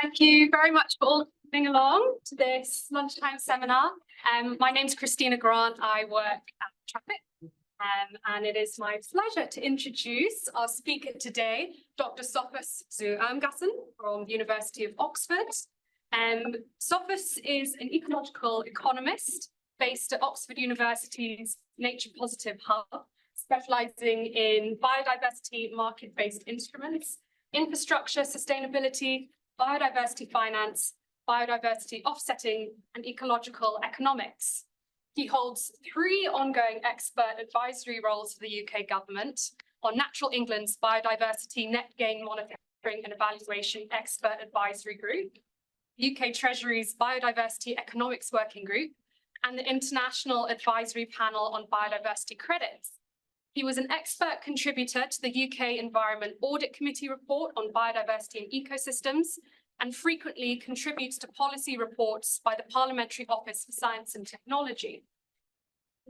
Thank you very much for all coming along to this lunchtime seminar. My name's Christina Grant. I work at Traffic, and it is my pleasure to introduce our speaker today, Dr Sophus Ermgassen from the University of Oxford. Sophus is an ecological economist based at Oxford University's Nature Positive Hub, specialising in biodiversity market-based instruments, infrastructure sustainability, biodiversity finance, biodiversity offsetting, and ecological economics. He holds 3 ongoing expert advisory roles for the UK government on Natural England's Biodiversity Net Gain Monitoring and Evaluation Expert Advisory Group, UK Treasury's Biodiversity Economics Working Group, and the International Advisory Panel on Biodiversity Credits. He was an expert contributor to the UK Environment Audit Committee report on biodiversity and ecosystems, and frequently contributes to policy reports by the Parliamentary Office for Science and Technology.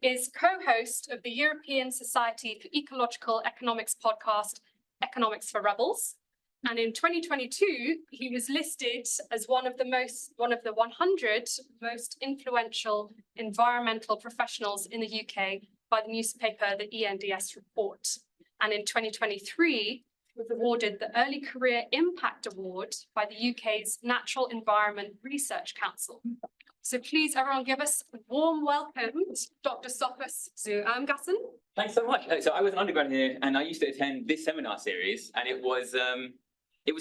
He is co-host of the European Society for Ecological Economics podcast, Economics for Rebels. And in 2022, he was listed as one of the 100 most influential environmental professionals in the UK by the newspaper, the ENDS Report. And in 2023, was awarded the Early Career Impact Award by the UK's Natural Environment Research Council. So please, everyone, give us a warm welcome to Dr Sophus Ermgassen. Thanks so much. So I was an undergrad here, and I used to attend this seminar series, and it was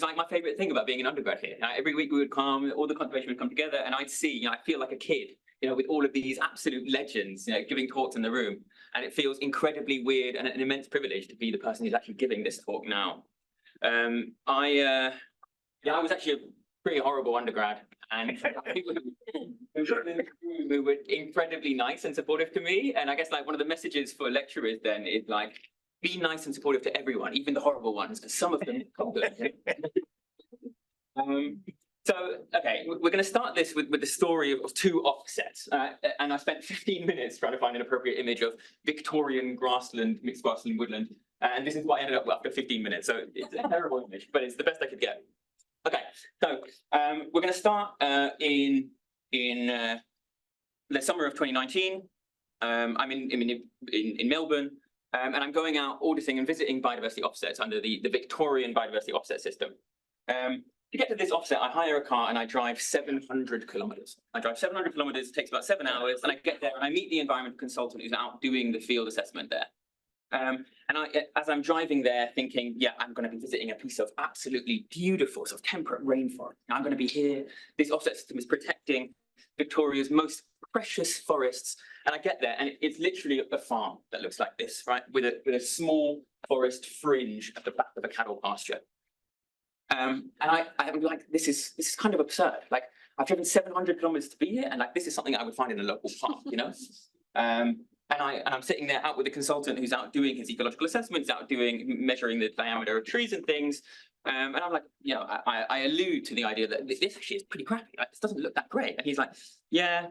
like my favourite thing about being an undergrad here. Every week we would come, all the conservation would come together, and I'd see, I feel like a kid, with all of these absolute legends, giving talks in the room. And it feels incredibly weird and an immense privilege to be the person who's actually giving this talk now. I was actually a pretty horrible undergrad, and who were incredibly nice and supportive to me. And I guess one of the messages for lecturers then is be nice and supportive to everyone, even the horrible ones, because some of them So, okay, we're going to start this with the story of 2 offsets. And I spent 15 minutes trying to find an appropriate image of Victorian grassland, mixed grassland woodland. And this is what I ended up with after 15 minutes. So it's a terrible image, but it's the best I could get. Okay, so we're going to start in the summer of 2019. I'm in Melbourne, and I'm going out auditing and visiting biodiversity offsets under the Victorian biodiversity offset system. To get to this offset, I hire a car and I drive 700 kilometers. I drive 700 kilometers, it takes about 7 hours, and I get there and I meet the environmental consultant who's out doing the field assessment there. As I'm driving there thinking, yeah, I'm going to be visiting a piece of absolutely beautiful sort of temperate rainforest. I'm going to be here. This offset system is protecting Victoria's most precious forests. And I get there and it's literally a farm that looks like this, right? With a small forest fringe at the back of a cattle pasture. And I'm like, this is kind of absurd. I've driven 700 kilometers to be here, and this is something I would find in a local park, And I'm sitting there out with a consultant who's out doing his ecological assessments, measuring the diameter of trees and things. And I'm like, I allude to the idea that this actually is pretty crappy. This doesn't look that great. And he's like, yeah,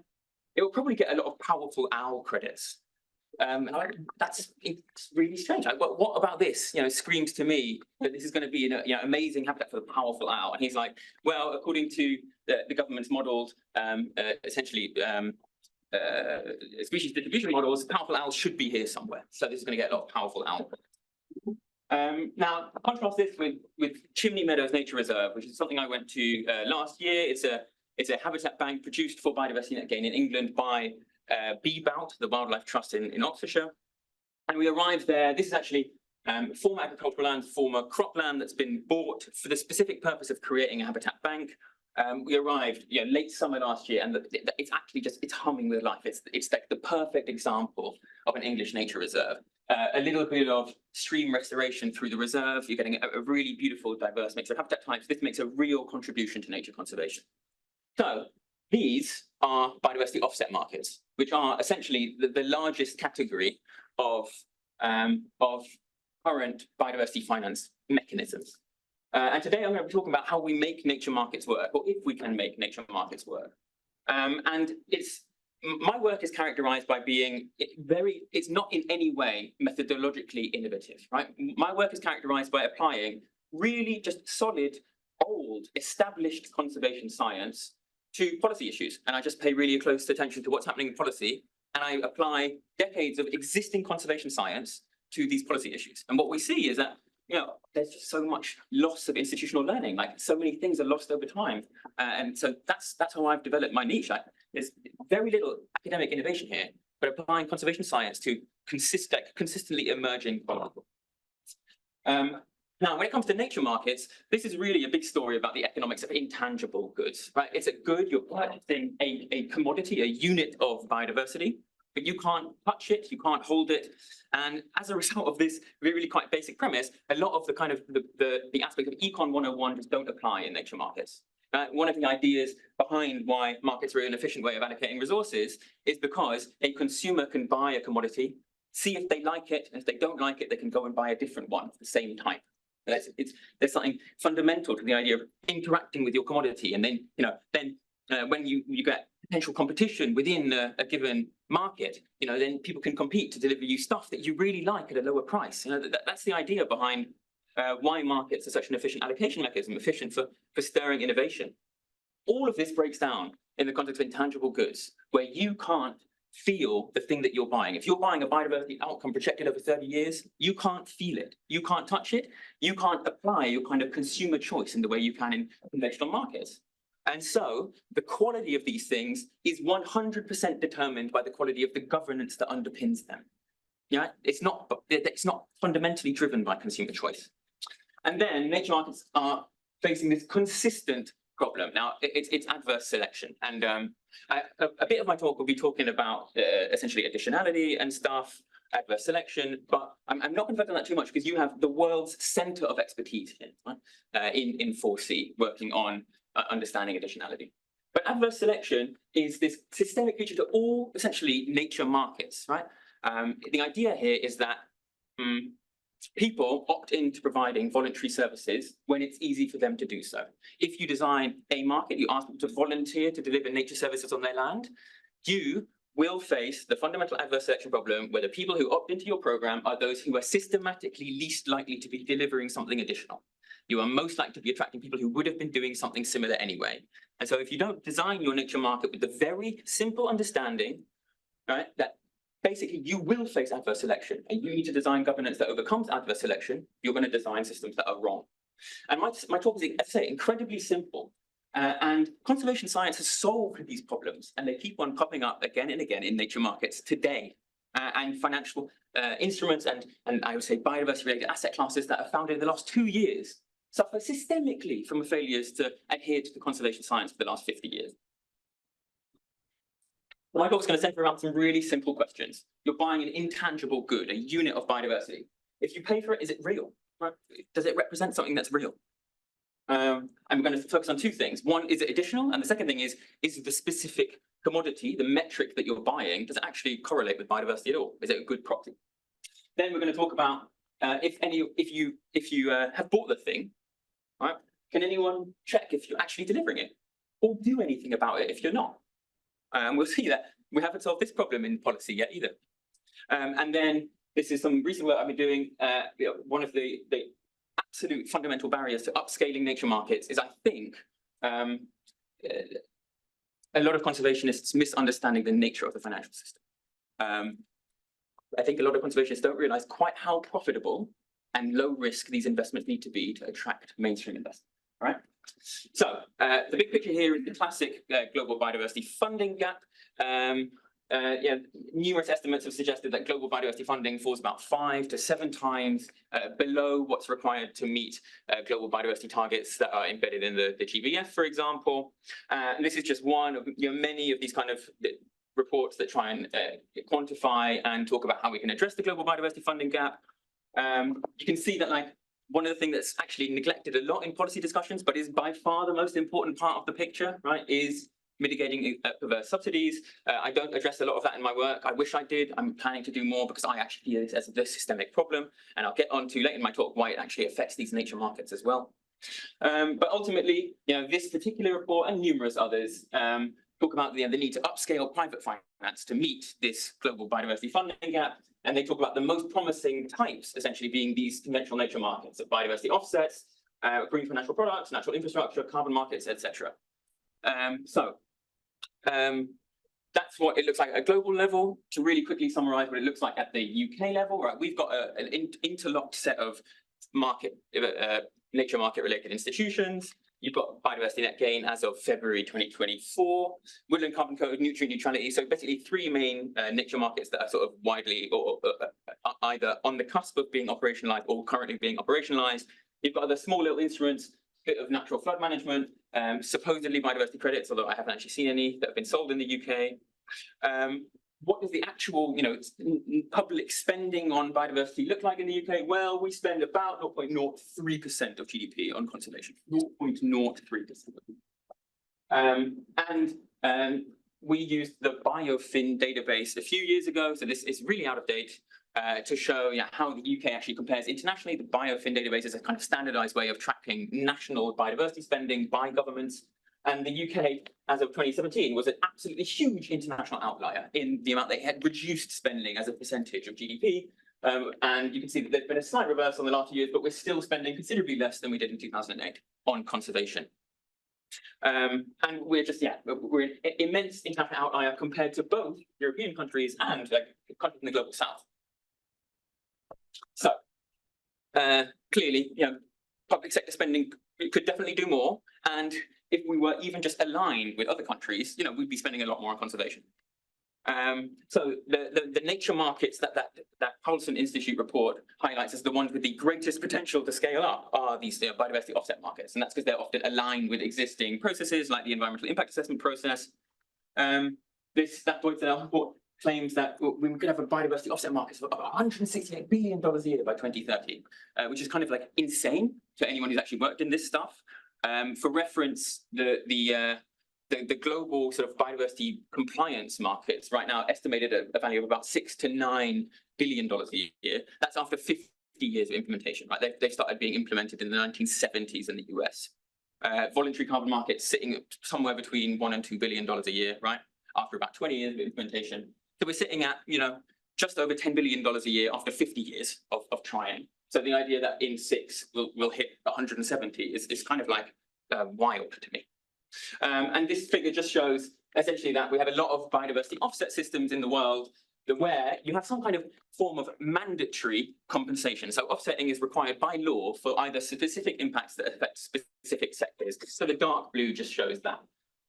it will probably get a lot of powerful owl credits. And I'm like, it's really strange. What about this? Screams to me that this is going to be an amazing habitat for the powerful owl. And he's like, well, according to the government's modelled, essentially, species distribution models, powerful owls should be here somewhere. So this is going to get a lot of powerful owl credits. Now, contrast this with Chimney Meadows Nature Reserve, which is something I went to last year. It's a habitat bank produced for biodiversity net gain in England by BBOUT, the Wildlife Trust in Oxfordshire. And we arrived there. This is actually former agricultural land, former cropland that's been bought for the specific purpose of creating a habitat bank. We arrived late summer last year, and it's actually it's humming with life. It's the perfect example of an English nature reserve. A little bit of stream restoration through the reserve. You're getting a really beautiful, diverse mix of habitat types. This makes a real contribution to nature conservation. So these are biodiversity offset markets, which are essentially the largest category of current biodiversity finance mechanisms. And today I'm going to be talking about how we make nature markets work, or if we can make nature markets work. And my work is characterized by being it's not in any way methodologically innovative, right? My work is characterized by applying really just solid old, established conservation science to policy issues. And I just pay really close attention to what's happening in policy, and I apply decades of existing conservation science to these policy issues. And what we see is that, there's just so much loss of institutional learning, like so many things are lost over time. And so that's how I've developed my niche. There's very little academic innovation here, but applying conservation science to consistently emerging problems. Now, when it comes to nature markets, this is really a big story about the economics of intangible goods, right? It's a good, you're purchasing a commodity, a unit of biodiversity, but you can't touch it, you can't hold it. And as a result of this really quite basic premise, a lot of the kind of the aspect of Econ 101 just don't apply in nature markets. One of the ideas behind why markets are an efficient way of allocating resources is because a consumer can buy a commodity, see if they like it, and if they don't like it, they can go and buy a different one of the same type. There's something fundamental to the idea of interacting with your commodity, and then when you get potential competition within a given market, then people can compete to deliver you stuff that you really like at a lower price. That's the idea behind why markets are such an efficient allocation mechanism, efficient for stirring innovation. All of this breaks down in the context of intangible goods, where you can't feel the thing that you're buying. If you're buying a biodiversity outcome projected over 30 years, you can't feel it, you can't touch it, you can't apply your kind of consumer choice in the way you can in conventional markets. And so the quality of these things is 100% determined by the quality of the governance that underpins them. It's not fundamentally driven by consumer choice. And then nature markets are facing this consistent problem. Now, it's adverse selection. And a bit of my talk will be talking about essentially additionality and stuff, adverse selection, but I'm not going to focus on that too much because you have the world's center of expertise here, right? in 4C, working on understanding additionality. But adverse selection is this systemic feature to all essentially nature markets, right? The idea here is that people opt into providing voluntary services when it's easy for them to do so. If you design a market, you ask people to volunteer to deliver nature services on their land, you will face the fundamental adverse selection problem where the people who opt into your program are those who are systematically least likely to be delivering something additional. You are most likely to be attracting people who would have been doing something similar anyway. And so if you don't design your nature market with the very simple understanding, right, that basically you will face adverse selection and you need to design governance that overcomes adverse selection, you're going to design systems that are wrong. And my talk is, as I say, incredibly simple. And conservation science has solved these problems, and they keep on popping up again and again in nature markets today. And financial instruments and I would say biodiversity-related asset classes that are founded in the last 2 years suffer systemically from failures to adhere to the conservation science for the last 50 years. My talk is going to center around some really simple questions. You're buying an intangible good, a unit of biodiversity. If you pay for it, is it real? Right? Does it represent something that's real? And we're going to focus on two things. One, is it additional? And the second thing is the specific commodity, the metric that you're buying, does it actually correlate with biodiversity at all? Is it a good proxy? Then we're going to talk about if you have bought the thing, right? Can anyone check if you're actually delivering it, or do anything about it if you're not? And we'll see that we haven't solved this problem in policy yet either. And then this is some recent work I've been doing. One of the absolute fundamental barriers to upscaling nature markets is, I think, a lot of conservationists misunderstanding the nature of the financial system. I think a lot of conservationists don't realize quite how profitable and low risk these investments need to be to attract mainstream investment. All right. So the big picture here is the classic global biodiversity funding gap. Numerous estimates have suggested that global biodiversity funding falls about 5 to 7 times below what's required to meet global biodiversity targets that are embedded in the GBF, for example. And this is just one of many of these kind of reports that try and quantify and talk about how we can address the global biodiversity funding gap. You can see that, like, one of the things that's actually neglected a lot in policy discussions, but is by far the most important part of the picture, right, is mitigating perverse subsidies. I don't address a lot of that in my work. I wish I did. I'm planning to do more because I actually see this as a systemic problem, and I'll get on to later in my talk why it actually affects these nature markets as well. But ultimately, this particular report and numerous others talk about the need to upscale private finance to meet this global biodiversity funding gap. And they talk about the most promising types, essentially being these conventional nature markets of biodiversity offsets, green financial products, natural infrastructure, carbon markets, etc. That's what it looks like at a global level. To really quickly summarize what it looks like at the UK level, right? We've got an interlocked set of nature market related institutions. You've got biodiversity net gain as of February 2024, woodland carbon code, nutrient neutrality. So basically 3 main nature markets that are sort of widely or either on the cusp of being operationalized or currently being operationalized. You've got other small little instruments, bit of natural flood management, supposedly biodiversity credits, although I haven't actually seen any that have been sold in the UK. What does the actual, public spending on biodiversity look like in the UK? Well, we spend about 0.03% of GDP on conservation, 0.03%. We used the Biofin database a few years ago, so this is really out of date, to show how the UK actually compares internationally. The Biofin database is a kind of standardized way of tracking national biodiversity spending by governments. And the UK, as of 2017, was an absolutely huge international outlier in the amount they had reduced spending as a percentage of GDP. And you can see that there's been a slight reversal in the last few years, but we're still spending considerably less than we did in 2008 on conservation. And we're just, we're an immense international outlier compared to both European countries and countries in the global south. So clearly, public sector spending could definitely do more. And if we were even just aligned with other countries, we'd be spending a lot more on conservation. So the nature markets that Paulson Institute report highlights as the ones with the greatest potential to scale up are these biodiversity offset markets. And that's because they're often aligned with existing processes like the environmental impact assessment process. That report claims that we could have a biodiversity offset market of $168 billion a year by 2030, which is kind of like insane to anyone who's actually worked in this stuff. For reference, the global sort of biodiversity compliance markets right now estimated at a value of about $6 to $9 billion a year. That's after 50 years of implementation, right? They started being implemented in the 1970s in the US. Voluntary carbon markets sitting somewhere between $1 and $2 billion a year, right? After about 20 years of implementation. So we're sitting at, just over $10 billion a year after 50 years of trying. So the idea that in 6 we'll hit 170 is kind of like wild to me. And this figure just shows essentially that we have a lot of biodiversity offset systems in the world where you have some kind of form of mandatory compensation. So offsetting is required by law for either specific impacts that affect specific sectors. So the dark blue just shows that.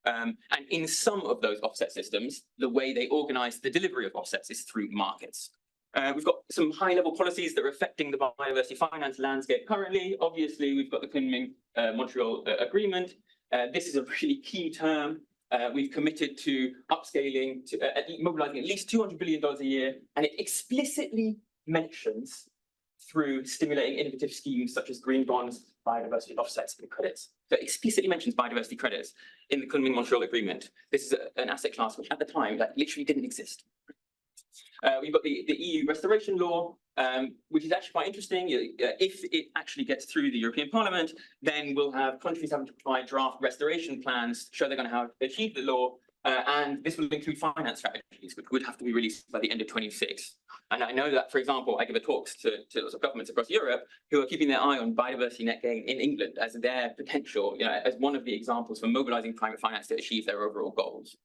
And in some of those offset systems, the way they organize the delivery of offsets is through markets. We've got some high-level policies that are affecting the biodiversity finance landscape currently. Obviously, we've got the Kunming-Montreal Agreement. This is a really key term. We've committed to upscaling, mobilizing at least $200 billion a year, and it explicitly mentions through stimulating innovative schemes such as green bonds, biodiversity offsets and credits. So it explicitly mentions biodiversity credits in the Kunming-Montreal Agreement. This is an asset class which at the time literally didn't exist. We've got the EU restoration law, which is actually quite interesting. If it actually gets through the European Parliament, then we'll have countries having to provide draft restoration plans to show they're going to have achieved the law. And this will include finance strategies, which would have to be released by the end of 26. And I know that, for example, I give talks to lots of governments across Europe who are keeping their eye on biodiversity net gain in England as their potential, as one of the examples for mobilizing private finance to achieve their overall goals.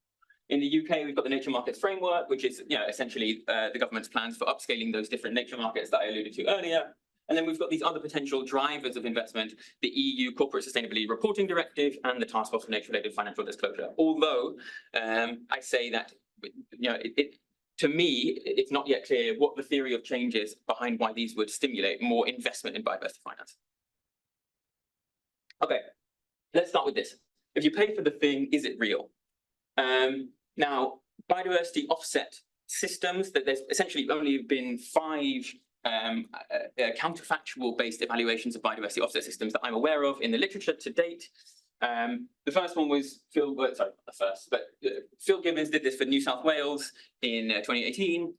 In the UK, we've got the Nature Markets Framework, which is essentially the government's plans for upscaling those different nature markets that I alluded to earlier. And then we've got these other potential drivers of investment, the EU Corporate Sustainability Reporting Directive and the Task Force on Nature-related Financial Disclosure. Although I say that, to me, it's not yet clear what the theory of change is behind why these would stimulate more investment in biodiversity finance. Okay, let's start with this. If you pay for the thing, is it real? Now, biodiversity offset systems, that there's essentially only been 5 counterfactual-based evaluations of biodiversity offset systems that I'm aware of in the literature to date. The first one was Phil Gibbons did this for New South Wales in 2018.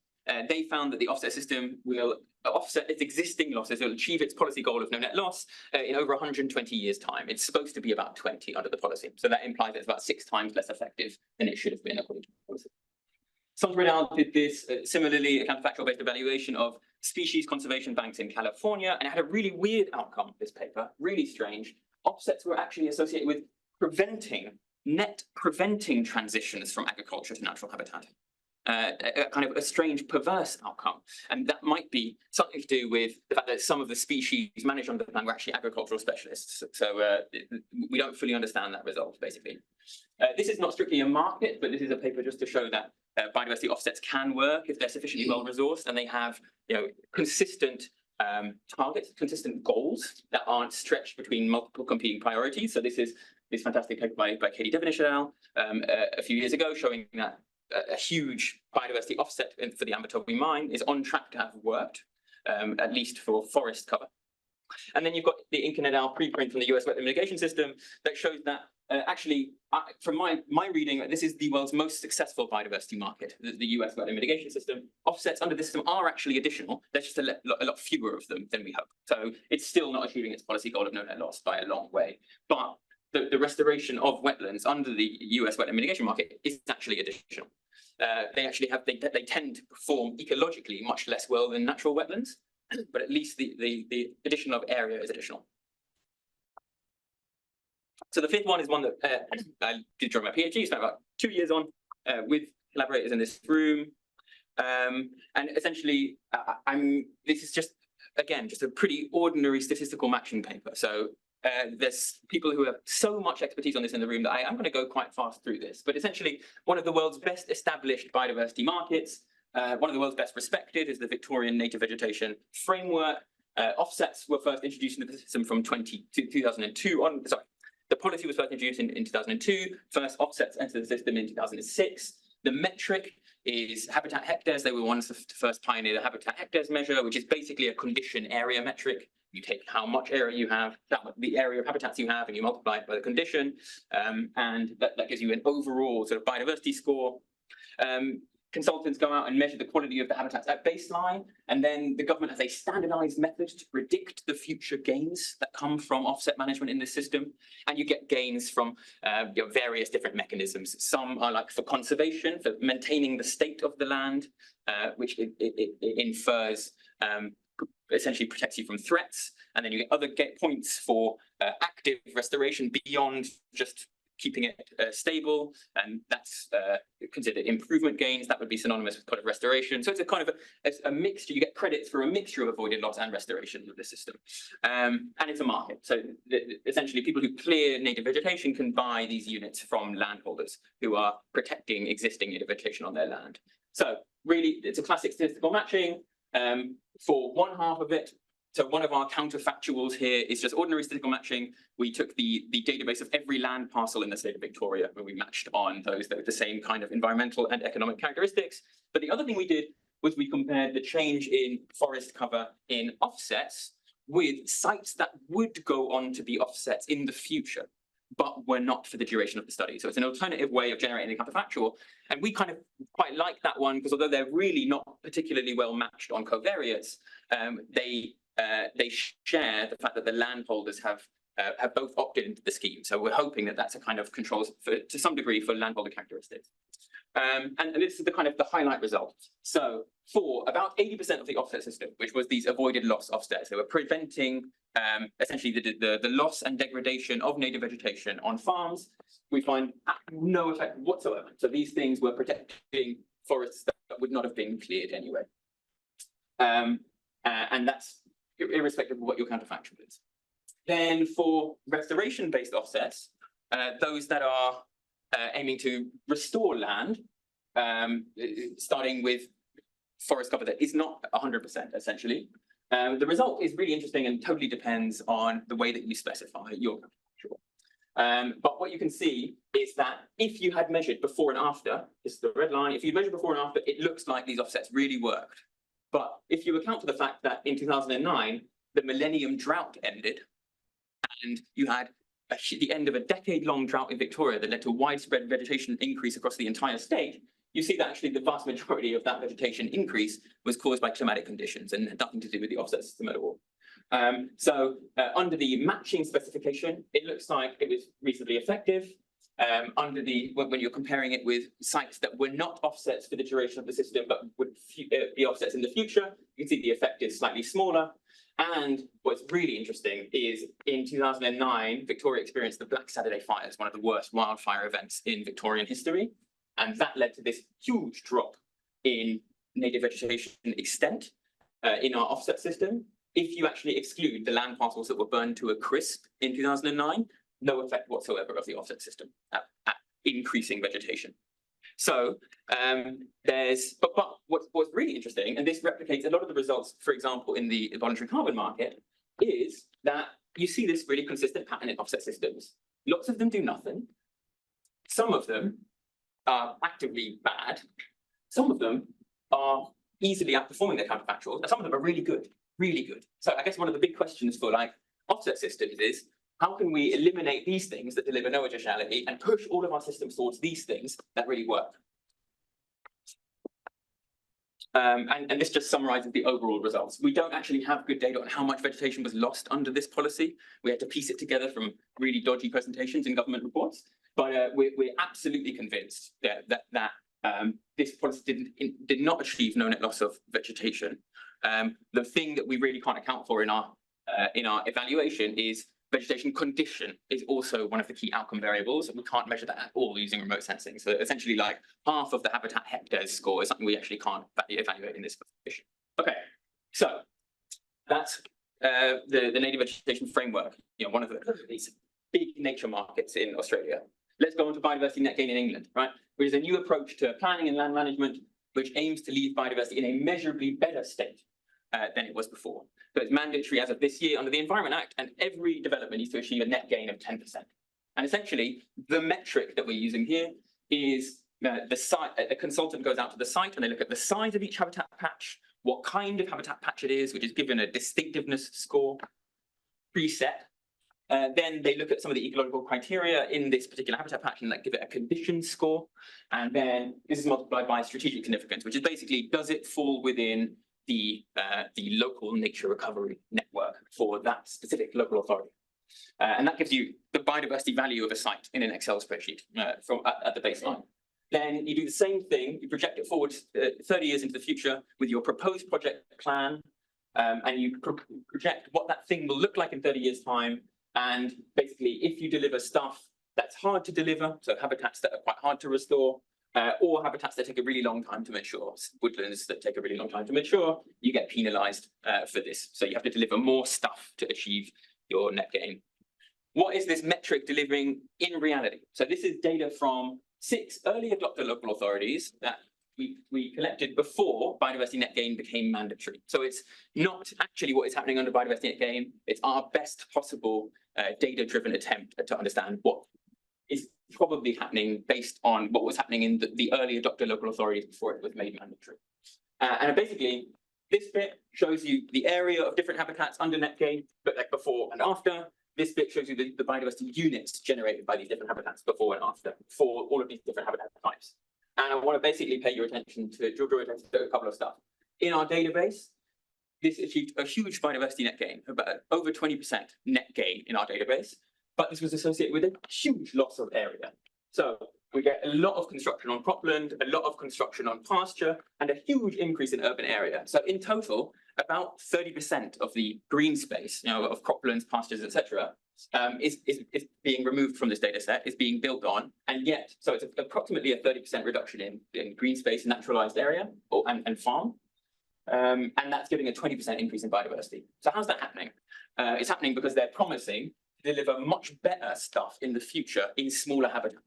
They found that the offset system will offset its existing losses. It will achieve its policy goal of no net loss in over 120 years' time. It's supposed to be about 20 under the policy. So that implies it's about 6 times less effective than it should have been according to the policy. Sondredal did this similarly, a counterfactual-based evaluation of species conservation banks in California, and it had a really weird outcome, this paper, really strange. Offsets were actually associated with net preventing transitions from agriculture to natural habitat. Kind of a strange, perverse outcome. And that might be something to do with the fact that some of the species managed under the plan were actually agricultural specialists. So we don't fully understand that result, basically. This is not strictly a market, but this is a paper just to show that biodiversity offsets can work if they're sufficiently well-resourced and they have consistent targets, consistent goals that aren't stretched between multiple competing priorities. So this is this fantastic paper by Katie Devonish et al. A few years ago, showing that a huge biodiversity offset for the Ambertobi mine is on track to have worked, at least for forest cover. And then you've got the Incan et al. Preprint from the US wetland mitigation system that shows that actually, from my reading, this is the world's most successful biodiversity market, the US wetland mitigation system. Offsets under this system are actually additional. There's just a lot fewer of them than we hope. So it's still not achieving its policy goal of no net loss by a long way. But the restoration of wetlands under the US wetland mitigation market is actually additional. They tend to perform ecologically much less well than natural wetlands, but at least the addition of area is additional. So the fifth one is one that I did during my PhD, spent about 2 years on with collaborators in this room. And essentially, this is just, again, just a pretty ordinary statistical matching paper. So there's people who have so much expertise on this in the room that I'm going to go quite fast through this. But essentially, one of the world's best established biodiversity markets, one of the world's best respected, is the Victorian Native Vegetation Framework. Offsets were first introduced into the system from 2002 on. Sorry, the policy was first introduced in 2002. First offsets entered the system in 2006. The metric is habitat hectares. They were ones to first pioneer the habitat hectares measure, which is basically a condition area metric. You take how much area you have, the area of habitats you have, and you multiply it by the condition, and that gives you an overall sort of biodiversity score. Consultants go out and measure the quality of the habitats at baseline, and then the government has a standardized method to predict the future gains that come from offset management in this system. And you get gains from various different mechanisms. Some are like for conservation, for maintaining the state of the land, which it infers essentially protects you from threats. And then you get other points for active restoration beyond just keeping it stable, and that's considered improvement gains. That would be synonymous with kind of restoration. So it's a kind of a mixture. You get credits for a mixture of avoided loss and restoration of the system, and it's a market. So essentially, people who clear native vegetation can buy these units from landholders who are protecting existing native vegetation on their land. So really, it's a classic statistical matching. For one half of it, so one of our counterfactuals here is just ordinary statistical matching. We took the database of every land parcel in the state of Victoria, and we matched on those that were the same kind of environmental and economic characteristics. But the other thing we did was we compared the change in forest cover in offsets with sites that would go on to be offsets in the future, but were not for the duration of the study. So it's an alternative way of generating the counterfactual. And we kind of quite like that one, because although they're really not particularly well matched on covariates, they share the fact that the landholders have both opted into the scheme. So we're hoping that that's a kind of controls to some degree for landholder characteristics. And this is the kind of the highlight result. So for about 80% of the offset system, which was these avoided loss offsets, they were preventing essentially the loss and degradation of native vegetation on farms. We find no effect whatsoever. So these things were protecting forests that would not have been cleared anyway. And that's irrespective of what your counterfactual is. Then for restoration-based offsets, those that are aiming to restore land, starting with forest cover that is not 100% essentially, the result is really interesting and totally depends on the way that you specify your counterfactual. But what you can see is that if you had measured before and after, this is the red line, if you measured before and after, it looks like these offsets really worked. But if you account for the fact that in 2009, the millennium drought ended, and you had the end of a decade-long drought in Victoria that led to widespread vegetation increase across the entire state, you see that actually the vast majority of that vegetation increase was caused by climatic conditions and had nothing to do with the offset system at all. So under the matching specification, it looks like it was reasonably effective. when you're comparing it with sites that were not offsets for the duration of the system, but would be offsets in the future, you can see the effect is slightly smaller. And what's really interesting is in 2009, Victoria experienced the Black Saturday fires, one of the worst wildfire events in Victorian history. And that led to this huge drop in native vegetation extent in our offset system. If you actually exclude the land parcels that were burned to a crisp in 2009, no effect whatsoever of the offset system at increasing vegetation. So but what's really interesting, and this replicates a lot of the results, for example, in the voluntary carbon market, is that you see this really consistent pattern in offset systems. Lots of them do nothing. Some of them are actively bad. Some of them are easily outperforming their counterfactuals, and some of them are really good, really good. So I guess one of the big questions for like offset systems is, how can we eliminate these things that deliver no additionality and push all of our systems towards these things that really work? And this just summarizes the overall results. We don't actually have good data on how much vegetation was lost under this policy. We had to piece it together from really dodgy presentations in government reports. But we're absolutely convinced that this policy did not achieve no net loss of vegetation. The thing that we really can't account for in our evaluation is vegetation condition is also one of the key outcome variables, and we can't measure that at all using remote sensing. So essentially, like half of the habitat hectares score is something we actually can't evaluate in this position. Okay, so that's the native vegetation framework. You know, one of these big nature markets in Australia. Let's go on to biodiversity net gain in England, right? Which is a new approach to planning and land management, which aims to leave biodiversity in a measurably better state than it was before. So it's mandatory as of this year under the Environment Act, and every development needs to achieve a net gain of 10%. And essentially, the metric that we're using here is the site. A consultant goes out to the site and they look at the size of each habitat patch, what kind of habitat patch it is, which is given a distinctiveness score preset. Then they look at some of the ecological criteria in this particular habitat patch and give it a condition score. And then this is multiplied by strategic significance, which is basically, does it fall within the local nature recovery network for that specific local authority. And that gives you the biodiversity value of a site in an Excel spreadsheet at the baseline. Then you do the same thing, you project it forward 30 years into the future with your proposed project plan, and you project what that thing will look like in 30 years' time. And basically, if you deliver stuff that's hard to deliver, so habitats that are quite hard to restore, or habitats that take a really long time to mature, woodlands that take a really long time to mature, you get penalized for this. So you have to deliver more stuff to achieve your net gain. What is this metric delivering in reality? So this is data from 6 early adopter local authorities that we collected before biodiversity net gain became mandatory. So it's not actually what is happening under biodiversity net gain. It's our best possible data-driven attempt to understand what is probably happening based on what was happening in the early adopter local authorities before it was made mandatory. And basically, this bit shows you the area of different habitats under net gain, but like before and after. This bit shows you the biodiversity units generated by these different habitats before and after for all of these different habitat types. And I want to basically pay your attention to draw your attention to a couple of stuff. In our database, this achieved a huge biodiversity net gain, about over 20% net gain in our database, but this was associated with a huge loss of area. So we get a lot of construction on cropland, a lot of construction on pasture, and a huge increase in urban area. So in total, about 30% of the green space, of croplands, pastures, etc., is being removed from this data set, is being built on, and yet, so it's approximately a 30% reduction in green space, naturalized area, and farm. And that's giving a 20% increase in biodiversity. So how's that happening? It's happening because they're promising to deliver much better stuff in the future in smaller habitats.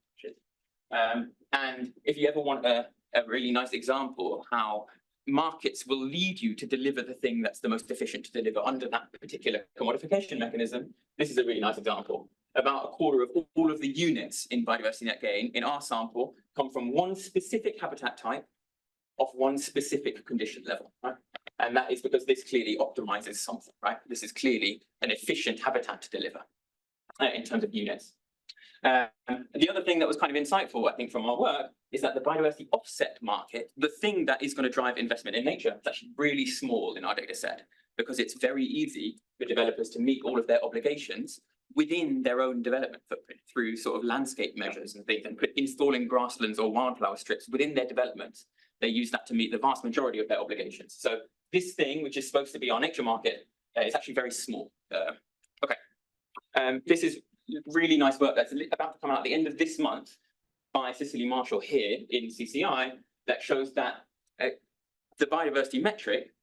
And if you ever want a really nice example of how markets will lead you to deliver the thing that's the most efficient to deliver under that particular commodification mechanism, this is a really nice example. About a quarter of all of the units in biodiversity net gain in our sample come from one specific habitat type of one specific condition level, right? And that is because this clearly optimizes something, right? This is clearly an efficient habitat to deliver in terms of units. The other thing that was kind of insightful, I think, from our work is that the biodiversity offset market, the thing that is going to drive investment in nature, is actually really small in our data set because it's very easy for developers to meet all of their obligations within their own development footprint through sort of landscape measures and things, and installing grasslands or wildflower strips within their development. They use that to meet the vast majority of their obligations. So this thing, which is supposed to be our nature market, is actually very small. This is really nice work that's about to come out at the end of this month by Cicely Marshall here in CCI that shows that the biodiversity metric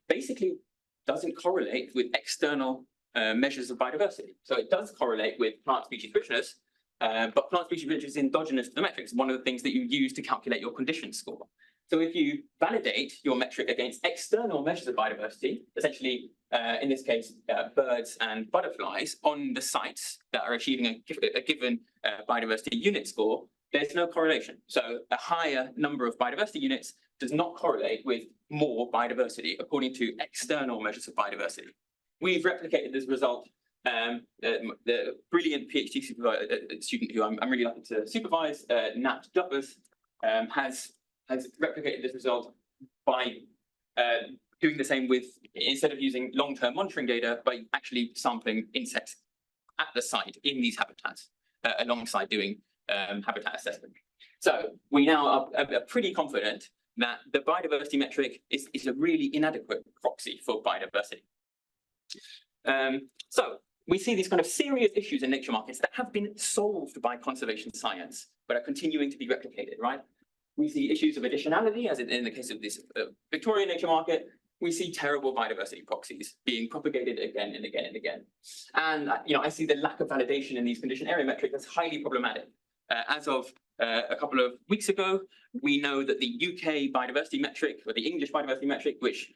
basically doesn't correlate with external measures of biodiversity. So it does correlate with plant species richness, but plant species richness is endogenous to the metrics, one of the things that you use to calculate your condition score. So if you validate your metric against external measures of biodiversity, essentially, in this case, birds and butterflies on the sites that are achieving a given biodiversity unit score, there's no correlation. So a higher number of biodiversity units does not correlate with more biodiversity according to external measures of biodiversity. We've replicated this result. The brilliant PhD student who I'm really lucky to supervise, Nat Duffus, has replicated this result by doing the same with, instead of using long-term monitoring data, by actually sampling insects at the site in these habitats alongside doing habitat assessment. So we now are pretty confident that the biodiversity metric is a really inadequate proxy for biodiversity. So we see these kind of serious issues in nature markets that have been solved by conservation science, but are continuing to be replicated, right? We see issues of additionality, as in the case of this Victorian nature market. We see terrible biodiversity proxies being propagated again and again and again. And I see the lack of validation in these condition area metrics as highly problematic. As of a couple of weeks ago, we know that the UK biodiversity metric, or the English biodiversity metric, which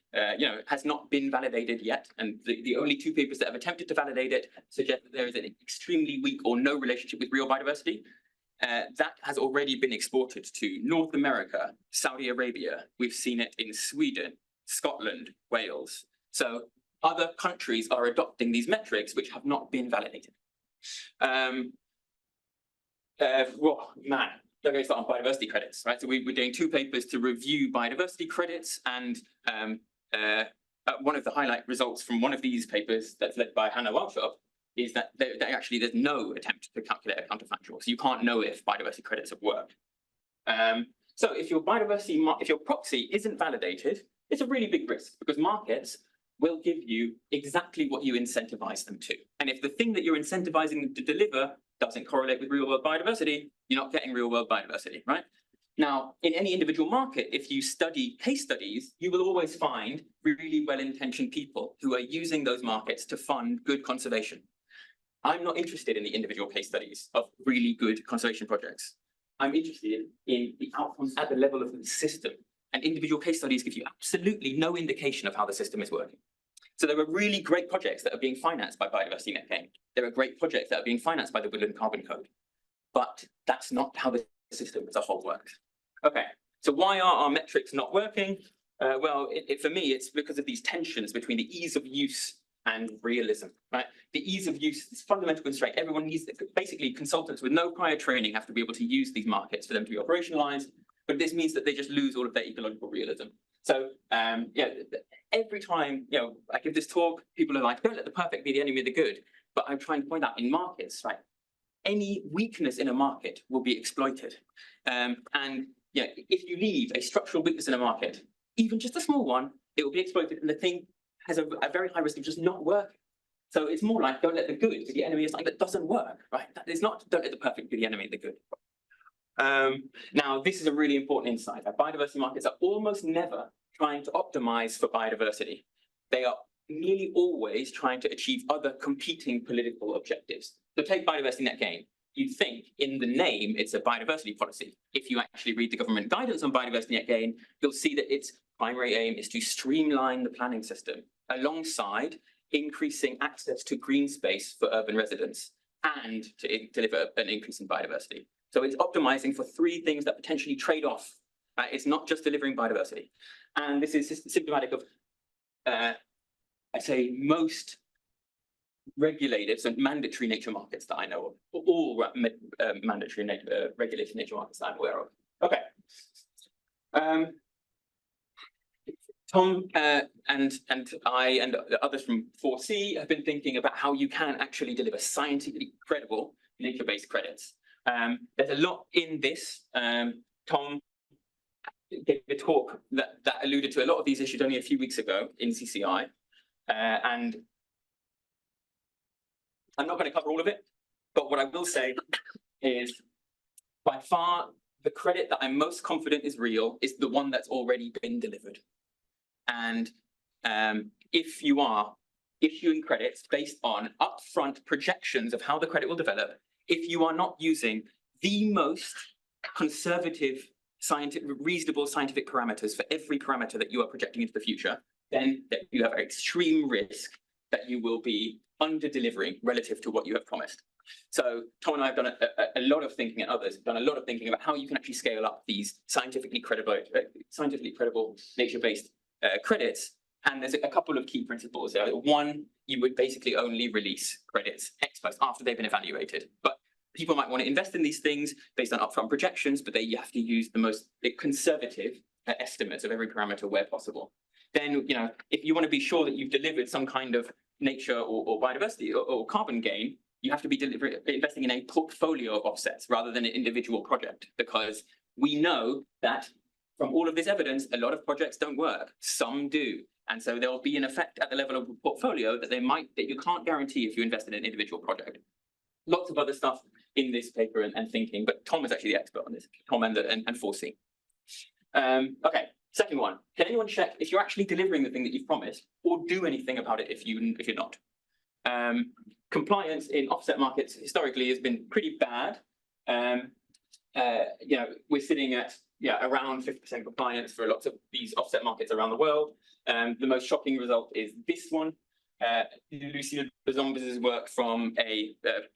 has not been validated yet, and the only two papers that have attempted to validate it suggest that there is an extremely weak or no relationship with real biodiversity. That has already been exported to North America, Saudi Arabia. We've seen it in Sweden, Scotland, Wales. So other countries are adopting these metrics which have not been validated. Well, man, they're going to start on biodiversity credits, right? So we're doing two papers to review biodiversity credits, and one of the highlight results from one of these papers that's led by Hannah Walshop is that there's no attempt to calculate a counterfactual. So you can't know if biodiversity credits have worked. So if your proxy isn't validated, it's a really big risk, because markets will give you exactly what you incentivize them to. And if the thing that you're incentivizing them to deliver doesn't correlate with real world biodiversity, you're not getting real world biodiversity, right? Now, in any individual market, if you study case studies, you will always find really well-intentioned people who are using those markets to fund good conservation. I'm not interested in the individual case studies of really good conservation projects. I'm interested in the outcomes at the level of the system. And individual case studies give you absolutely no indication of how the system is working. So there are really great projects that are being financed by Biodiversity Net Gain. There are great projects that are being financed by the Woodland Carbon Code. But that's not how the system as a whole works. Okay, so why are our metrics not working? Well, for me, it's because of these tensions between the ease of use and realism, right? The ease of use is fundamental constraint. Everyone needs, basically consultants with no prior training have to be able to use these markets for them to be operationalized, but this means that they just lose all of their ecological realism. So every time I give this talk, people are like, don't let the perfect be the enemy of the good. But I'm trying to point out in markets, right? Any weakness in a market will be exploited. If you leave a structural weakness in a market, even just a small one, it will be exploited, and the thing has a very high risk of just not working. So it's more like don't let the good be the enemy of something that doesn't work, right? That is not don't let the perfect be the enemy of the good. Now, this is a really important insight. Biodiversity markets are almost never trying to optimize for biodiversity. They are nearly always trying to achieve other competing political objectives. So take biodiversity net gain. You'd think in the name it's a biodiversity policy. If you actually read the government guidance on biodiversity net gain, you'll see that its primary aim is to streamline the planning system alongside increasing access to green space for urban residents and to deliver an increase in biodiversity. So it's optimizing for three things that potentially trade off. It's not just delivering biodiversity. And this is symptomatic of, I'd say, most regulated and mandatory nature markets that I know of, all mandatory regulated nature markets that I'm aware of. Okay. Tom and I and others from Proxy have been thinking about how you can actually deliver scientifically credible nature-based credits. There's a lot in this. Tom gave a talk that alluded to a lot of these issues only a few weeks ago in CCI, and I'm not going to cover all of it, but what I will say is by far the credit that I'm most confident is real is the one that's already been delivered. And if you are issuing credits based on upfront projections of how the credit will develop, if you are not using the most conservative, reasonable scientific parameters for every parameter that you are projecting into the future, then you have an extreme risk that you will be under-delivering relative to what you have promised. So Tom and I have done a lot of thinking, and others have done a lot of thinking about how you can actually scale up these scientifically credible nature-based credits. And there's a couple of key principles. One, you would basically only release credits ex post after they've been evaluated. But people might want to invest in these things based on upfront projections, but you have to use the most conservative estimates of every parameter where possible. Then, if you want to be sure that you've delivered some kind of nature or biodiversity or carbon gain, you have to be investing in a portfolio of offsets rather than an individual project, because we know that from all of this evidence, a lot of projects don't work. Some do. And so there will be an effect at the level of the portfolio that you can't guarantee if you invest in an individual project. Lots of other stuff in this paper and thinking, but Tom is actually the expert on this, Tom and Proxy. Okay, second one. Can anyone check if you're actually delivering the thing that you've promised, or do anything about it if you're not? Compliance in offset markets historically has been pretty bad. We're sitting at around 50% compliance for lots of these offset markets around the world. The most shocking result is this one. Lucille Bezombes' work from a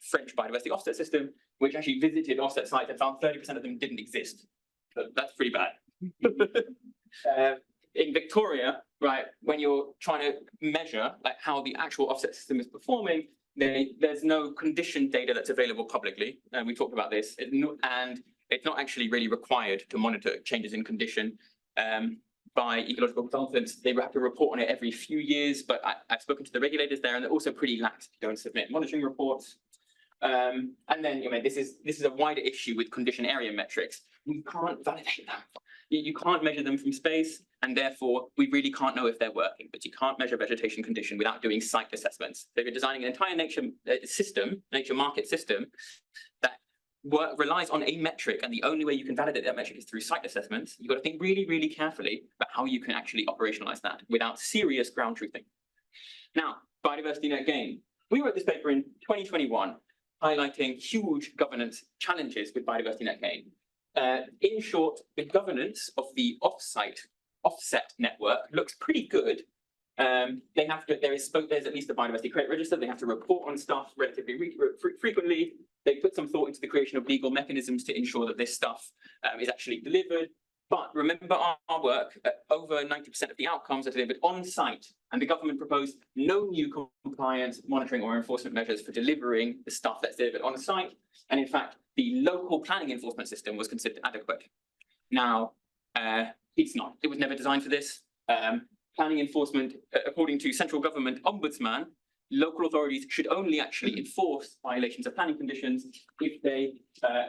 French biodiversity offset system, which actually visited offset sites and found 30% of them didn't exist. So that's pretty bad. In Victoria, right, when you're trying to measure how the actual offset system is performing, there's no condition data that's available publicly. And we talked about this, and it's not actually really required to monitor changes in condition by ecological consultants. They have to report on it every few years, but I've spoken to the regulators there, and they're also pretty lax if you don't submit monitoring reports. And then this is a wider issue with condition area metrics. We can't validate them. You can't measure them from space, and therefore we really can't know if they're working. But you can't measure vegetation condition without doing site assessments. So if you're designing an entire nature market system that relies on a metric, and the only way you can validate that metric is through site assessments, you've got to think really, really carefully about how you can actually operationalize that without serious ground truthing. Now, biodiversity net gain. We wrote this paper in 2021, highlighting huge governance challenges with biodiversity net gain. In short, the governance of the offset network looks pretty good. There's at least a biodiversity credit register. They have to report on stuff relatively frequently. They put some thought into the creation of legal mechanisms to ensure that this stuff is actually delivered. But remember our work, over 90% of the outcomes are delivered on site, and the government proposed no new compliance, monitoring or enforcement measures for delivering the stuff that's delivered on site. And in fact, the local planning enforcement system was considered adequate. Now, it's not. It was never designed for this. Planning enforcement, according to central government ombudsman, local authorities should only actually enforce violations of planning conditions if they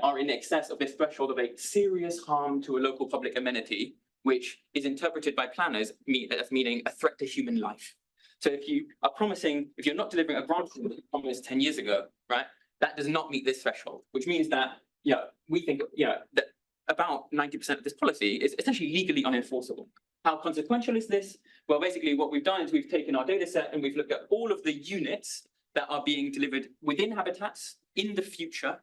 are in excess of this threshold of a serious harm to a local public amenity, which is interpreted by planners as meaning a threat to human life. So if you're not delivering a grant that you promised 10 years ago, right, that does not meet this threshold, which means that we think that about 90% of this policy is essentially legally unenforceable. How consequential is this? Well, basically what we've done is we've taken our data set and we've looked at all of the units that are being delivered within habitats in the future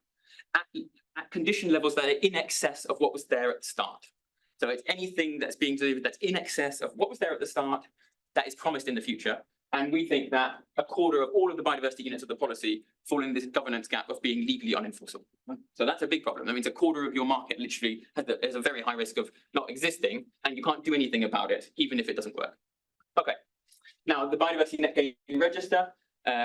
at condition levels that are in excess of what was there at the start. So it's anything that's being delivered that's in excess of what was there at the start that is promised in the future. And we think that a quarter of all of the biodiversity units of the policy fall in this governance gap of being legally unenforceable. So that's a big problem. That means a quarter of your market literally has a very high risk of not existing, and you can't do anything about it, even if it doesn't work. Okay. Now, the biodiversity net gain register,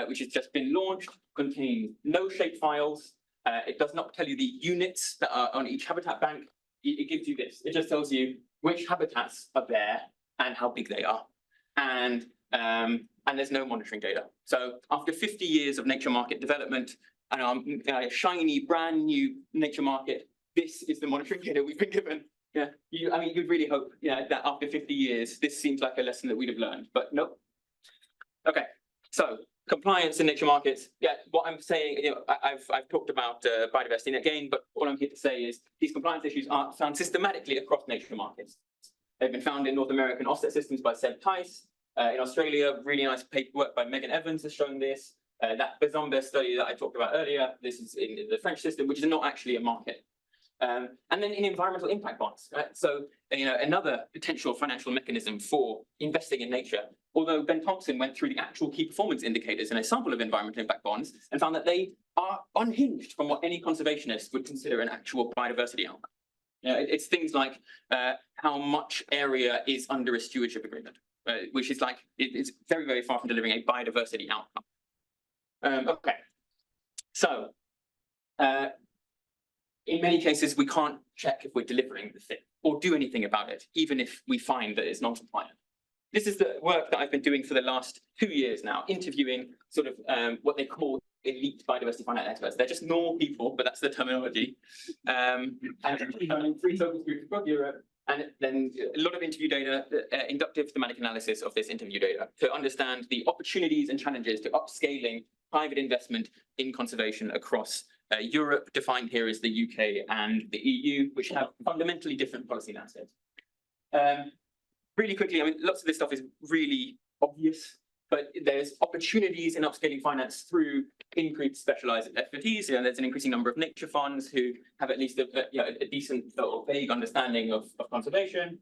which has just been launched, contains no shape files. It does not tell you the units that are on each habitat bank. It gives you this. It just tells you which habitats are there and how big they are. And there's no monitoring data. So after 50 years of nature market development and a shiny, brand new nature market, this is the monitoring data we've been given. Yeah, I mean, you'd really hope, that after 50 years, this seems like a lesson that we'd have learned, but nope. Okay, so compliance in nature markets. Yeah, what I'm saying, I've talked about biodiversity again, but all I'm here to say is these compliance issues are found systematically across nature markets. They've been found in North American offset systems by Seb Tice. In Australia, really nice work by Megan Evans has shown this. That Bazombe study that I talked about earlier, this is in the French system, which is not actually a market. And then in environmental impact bonds, right? So, another potential financial mechanism for investing in nature. Although Ben Thompson went through the actual key performance indicators in a sample of environmental impact bonds and found that they are unhinged from what any conservationist would consider an actual biodiversity outcome. It's things like how much area is under a stewardship agreement, which is like, it's very, very far from delivering a biodiversity outcome. Okay, so in many cases, we can't check if we're delivering the thing or do anything about it, even if we find that it's non-compliant. This is the work that I've been doing for the last 2 years now, interviewing sort of what they call elite biodiversity finance experts. They're just normal people, but that's the terminology. And in 3 focus groups across Europe, and then a lot of interview data, inductive thematic analysis of this interview data to understand the opportunities and challenges to upscaling private investment in conservation across Europe, defined here as the UK and the EU, which have fundamentally different policy landscapes. Really quickly, I mean, lots of this stuff is really obvious, but there's opportunities in upscaling finance through increased specialized expertise. There's an increasing number of nature funds who have at least a decent or vague understanding of conservation.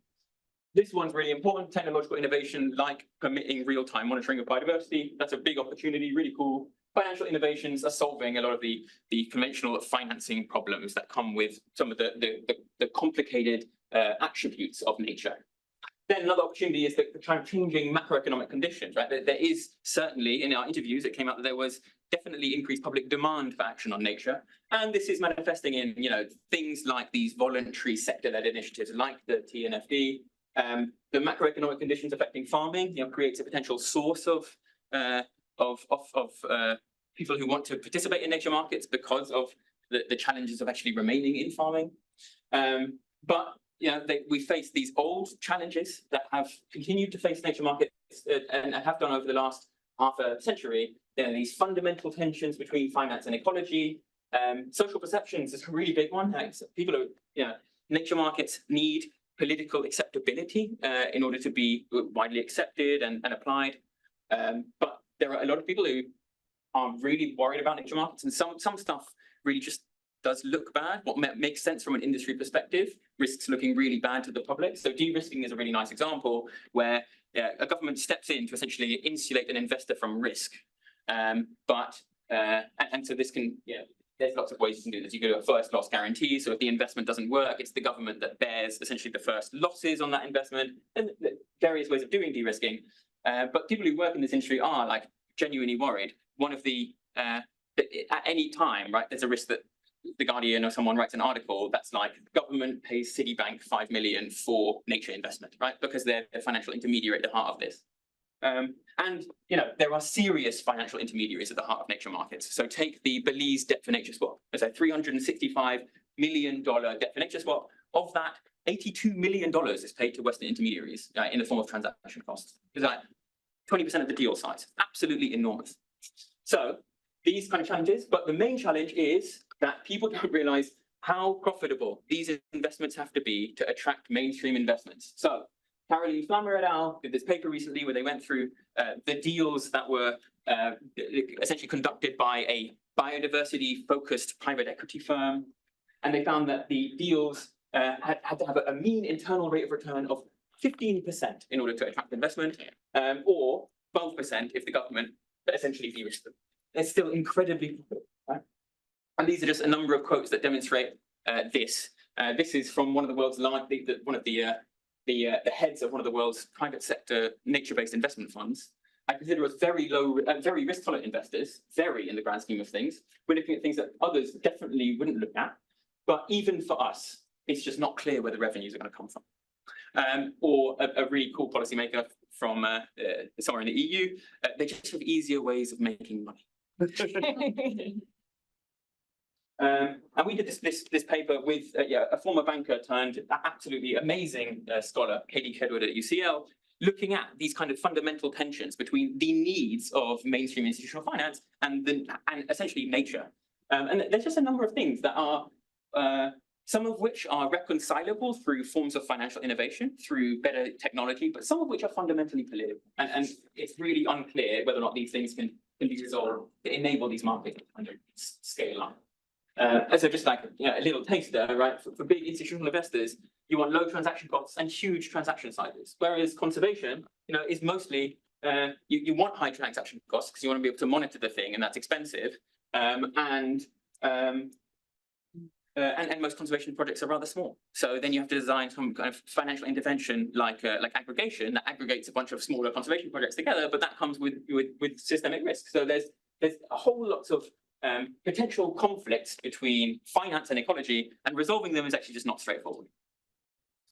This one's really important, technological innovation like permitting real-time monitoring of biodiversity. That's a big opportunity, really cool. Financial innovations are solving a lot of the conventional financing problems that come with some of the complicated attributes of nature. Then another opportunity is the changing macroeconomic conditions, right? There is certainly, in our interviews, it came out that there was definitely increased public demand for action on nature. And this is manifesting in, things like these voluntary sector-led initiatives like the TNFD. The macroeconomic conditions affecting farming, creates a potential source of people who want to participate in nature markets because of the challenges of actually remaining in farming. But we face these old challenges that have continued to face nature markets and have done over the last half a century. There are these fundamental tensions between finance and ecology. Social perceptions is a really big one. Nature markets need political acceptability in order to be widely accepted and applied. But there are a lot of people who are really worried about nature markets, and some stuff really just does look bad. What makes sense from an industry perspective risks looking really bad to the public. So de-risking is a really nice example where a government steps in to essentially insulate an investor from risk. And so this can, there's lots of ways you can do this. You can do a first loss guarantee. So if the investment doesn't work, it's the government that bears essentially the first losses on that investment, and various ways of doing de-risking. But people who work in this industry are like genuinely worried. One of at any time, right, there's a risk that the Guardian or someone writes an article that's like, government pays Citibank 5 million for nature investment, right? Because they're a financial intermediary at the heart of this. There are serious financial intermediaries at the heart of nature markets. So take the Belize debt for nature swap. It's a $365 million debt for nature swap. Of that, $82 million is paid to Western intermediaries in the form of transaction costs. It's like 20% of the deal size, absolutely enormous. So these kind of challenges, but the main challenge is that people don't realize how profitable these investments have to be to attract mainstream investments. So Caroline Flammer et al. Did this paper recently where they went through the deals that were essentially conducted by a biodiversity-focused private equity firm. And they found that the deals had to have a mean internal rate of return of 15% in order to attract investment, or 12% if the government essentially de-risked them. It's still incredibly profitable, right? And these are just a number of quotes that demonstrate this. This is from one of the world's the heads of one of the world's private sector nature-based investment funds. I consider us very low, very risk-tolerant investors, very in the grand scheme of things. We're looking at things that others definitely wouldn't look at. But even for us, it's just not clear where the revenues are going to come from. or a really cool policymaker from somewhere in the EU. They just have easier ways of making money. And we did this paper with a former banker turned absolutely amazing scholar, Katie Kedwood at UCL, looking at these kind of fundamental tensions between the needs of mainstream institutional finance and essentially nature. And there's just a number of things that are, some of which are reconcilable through forms of financial innovation, through better technology, but some of which are fundamentally political. And it's really unclear whether or not these things can be resolved to enable these markets to kind of scale up. So just like a little taster, right? For big institutional investors, you want low transaction costs and huge transaction sizes. Whereas conservation, is mostly you want high transaction costs because you want to be able to monitor the thing, and that's expensive. And most conservation projects are rather small. So then you have to design some kind of financial intervention like aggregation that aggregates a bunch of smaller conservation projects together, but that comes with systemic risk. So there's a whole lot of potential conflicts between finance and ecology, and resolving them is actually just not straightforward.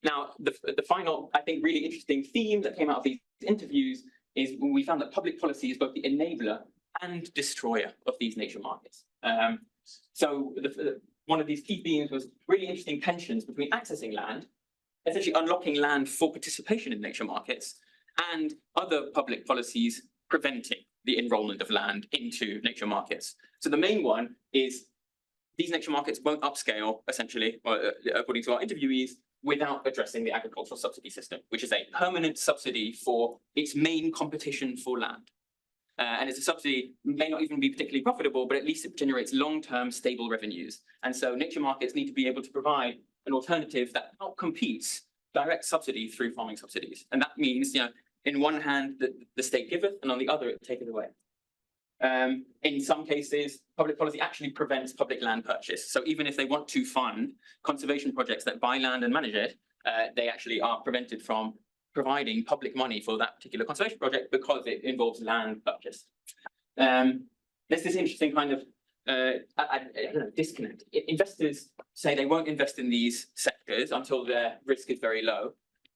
Now, the final, I think, really interesting theme that came out of these interviews is we found that public policy is both the enabler and destroyer of these nature markets. So one of these key themes was really interesting tensions between accessing land, essentially unlocking land for participation in nature markets, and other public policies preventing the enrollment of land into nature markets. So the main one is these nature markets won't upscale, essentially, according to our interviewees, without addressing the agricultural subsidy system, which is a permanent subsidy for its main competition for land. And it's a subsidy may not even be particularly profitable, but at least it generates long-term stable revenues. And so nature markets need to be able to provide an alternative that outcompetes direct subsidy through farming subsidies. And that means, in one hand, the state giveth, and on the other, it taketh away. In some cases, public policy actually prevents public land purchase. So even if they want to fund conservation projects that buy land and manage it, they actually are prevented from providing public money for that particular conservation project because it involves land purchase. There's this interesting kind of disconnect. Investors say they won't invest in these sectors until their risk is very low.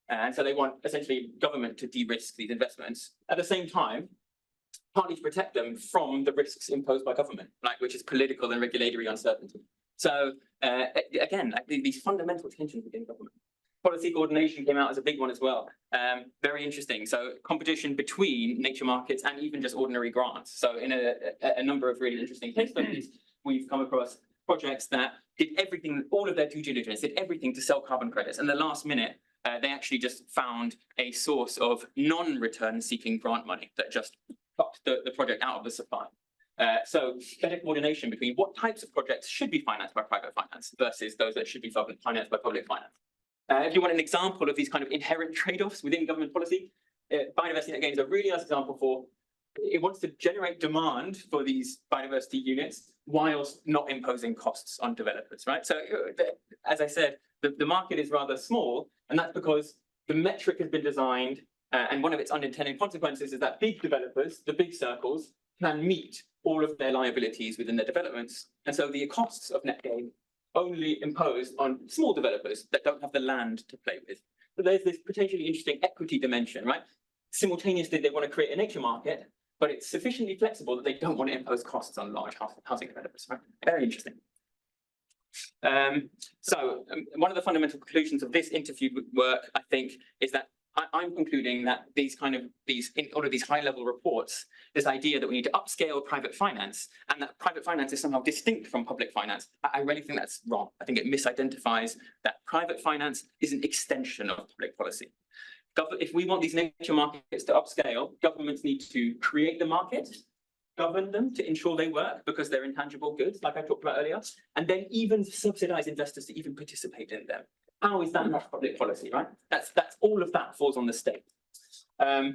And so they want essentially government to de-risk these investments. At the same time, partly to protect them from the risks imposed by government, which is political and regulatory uncertainty. So again, these fundamental tensions within government. Policy coordination came out as a big one as well. Very interesting. So competition between nature markets and even just ordinary grants. So in a number of really interesting case studies, we've come across projects that did everything, all of their due diligence, did everything to sell carbon credits. And the last minute, they actually just found a source of non-return seeking grant money that just plucked the project out of the supply. So better coordination between what types of projects should be financed by private finance versus those that should be financed by public finance. If you want an example of these kind of inherent trade-offs within government policy, biodiversity net gain is a really nice example for it wants to generate demand for these biodiversity units whilst not imposing costs on developers, right? So as I said, the market is rather small, and that's because the metric has been designed, and one of its unintended consequences is that big developers, the big circles, can meet all of their liabilities within their developments. And so the costs of net gain only imposed on small developers that don't have the land to play with. So there's this potentially interesting equity dimension, right? Simultaneously, they want to create a nature market, but it's sufficiently flexible that they don't want to impose costs on large housing developers, right? Very interesting. One of the fundamental conclusions of this interview work, I think, is that I'm concluding that in all of these high-level reports, this idea that we need to upscale private finance and that private finance is somehow distinct from public finance, I really think that's wrong. I think it misidentifies that private finance is an extension of public policy. If we want these nature markets to upscale, governments need to create the market, govern them to ensure they work because they're intangible goods, like I talked about earlier, and then even subsidize investors to even participate in them. How is that not public policy, right? That's all of that falls on the state. My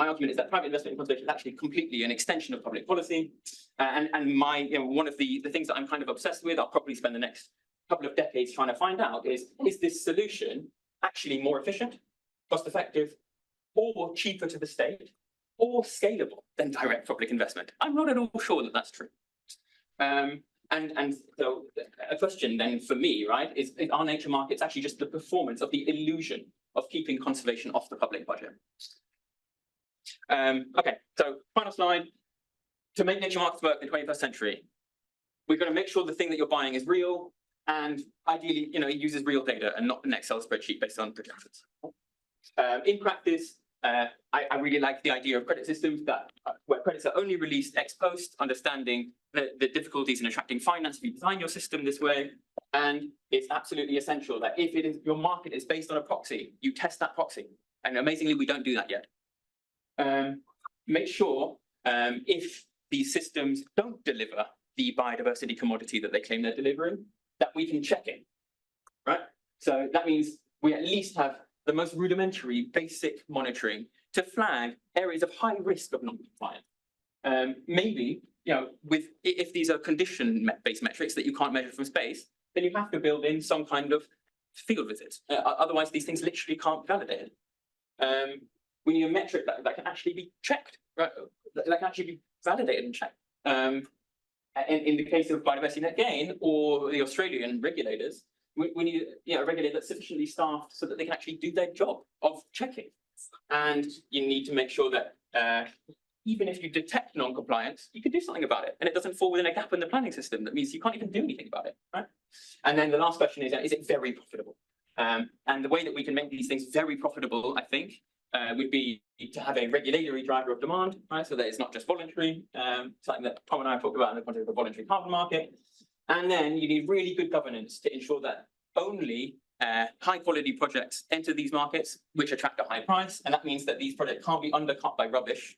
argument is that private investment in conservation is actually completely an extension of public policy. One of the things that I'm kind of obsessed with, I'll probably spend the next couple of decades trying to find out is this solution actually more efficient, cost effective, or cheaper to the state, or scalable than direct public investment? I'm not at all sure that that's true. And so a question then for me, right, is are nature markets actually just the performance of the illusion of keeping conservation off the public budget? Okay, so final slide. To make nature markets work in the 21st century, we're going to make sure the thing that you're buying is real, and ideally, it uses real data and not an Excel spreadsheet based on projections. In practice, I really like the idea of credit systems that where credits are only released ex post, understanding the difficulties in attracting finance if you design your system this way. And it's absolutely essential that if your market is based on a proxy, you test that proxy. And amazingly, we don't do that yet. Make sure if these systems don't deliver the biodiversity commodity that they claim they're delivering, that we can check it, right? So that means we at least have the most rudimentary basic monitoring to flag areas of high risk of non-compliance. Maybe, if these are condition-based metrics that you can't measure from space, then you have to build in some kind of field visits. Otherwise, these things literally can't be validated. We need a metric that can actually be checked, right? That can actually be validated and checked. In the case of biodiversity net gain or the Australian regulators, we need a regulator that's sufficiently staffed so that they can actually do their job of checking. And you need to make sure that even if you detect non-compliance, you can do something about it, and it doesn't fall within a gap in the planning system. That means you can't even do anything about it, right? And then the last question is it very profitable? And the way that we can make these things very profitable, I think, would be to have a regulatory driver of demand, right? So that it's not just voluntary, something that Tom and I talked about in the context of a voluntary carbon market. And then you need really good governance to ensure that only high quality projects enter these markets, which attract a high price. And that means that these projects can't be undercut by rubbish.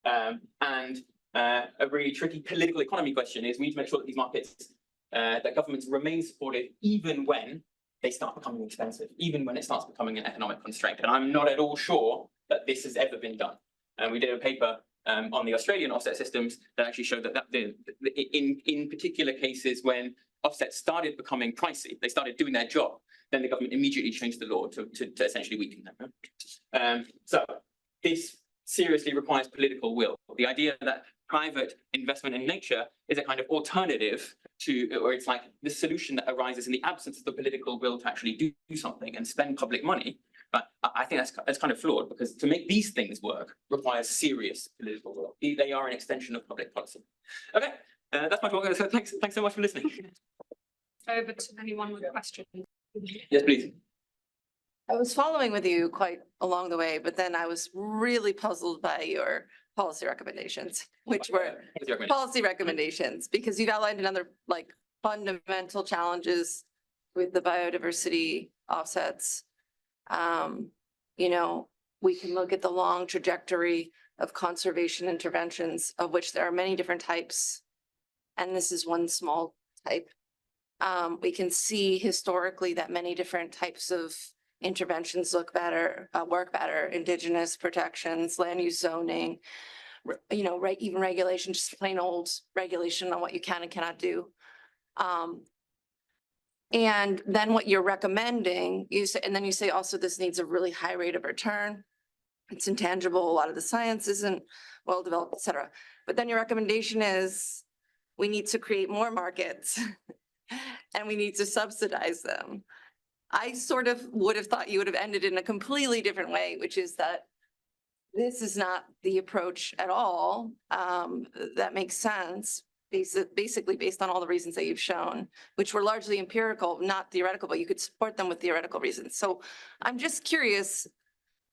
And a really tricky political economy question is we need to make sure that these markets, that governments remain supportive even when they start becoming expensive, even when it starts becoming an economic constraint. And I'm not at all sure that this has ever been done. And we did a paper on the Australian offset systems that actually showed that, in particular cases when offsets started becoming pricey, they started doing their job, then the government immediately changed the law to essentially weaken them. So this seriously requires political will. The idea that private investment in nature is a kind of alternative to, or it's like the solution that arises in the absence of the political will to actually do something and spend public money. But I think that's kind of flawed, because to make these things work requires serious political will. They are an extension of public policy. Okay, that's my talk. So thanks so much for listening. Over to anyone with a question. Yes, please. I was following with you quite along the way, but then I was really puzzled by your policy recommendations, which were policy recommendations, because you've outlined another fundamental challenges with the biodiversity offsets. We can look at the long trajectory of conservation interventions, of which there are many different types, and this is one small type. We can see historically that many different types of interventions work better, indigenous protections, land use zoning, even regulation, just plain old regulation on what you can and cannot do. And then what you're recommending, you say also this needs a really high rate of return. It's intangible. A lot of the science isn't well developed, et cetera. But then your recommendation is we need to create more markets and we need to subsidize them. I sort of would have thought you would have ended in a completely different way, which is that this is not the approach at all. That makes sense, basically based on all the reasons that you've shown, which were largely empirical, not theoretical, but you could support them with theoretical reasons. So I'm just curious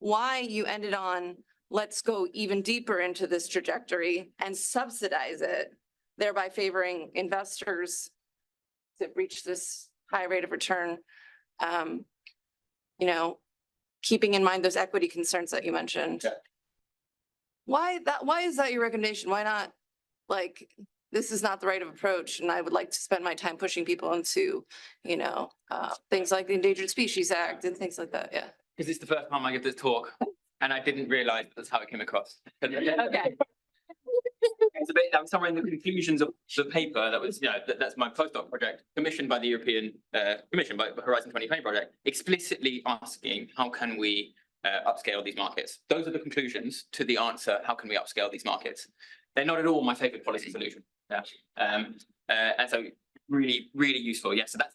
why you ended on, let's go even deeper into this trajectory and subsidize it, thereby favoring investors to reach this high rate of return. Keeping in mind those equity concerns that you mentioned. Okay. Why is that your recommendation? Why not this is not the right approach, and I would like to spend my time pushing people into, things like the Endangered Species Act and things like that. Yeah. Because it's the first time I give this talk, and I didn't realize that's how it came across. Okay. It's a bit, I'm somewhere in the conclusions of the paper that was, that's my postdoc project, commissioned by the European Commission, by the Horizon 2020 project, explicitly asking how can we upscale these markets. Those are the conclusions to the answer, how can we upscale these markets? They're not at all my favorite policy solution. Yeah. And so really, really useful. Yeah, so that's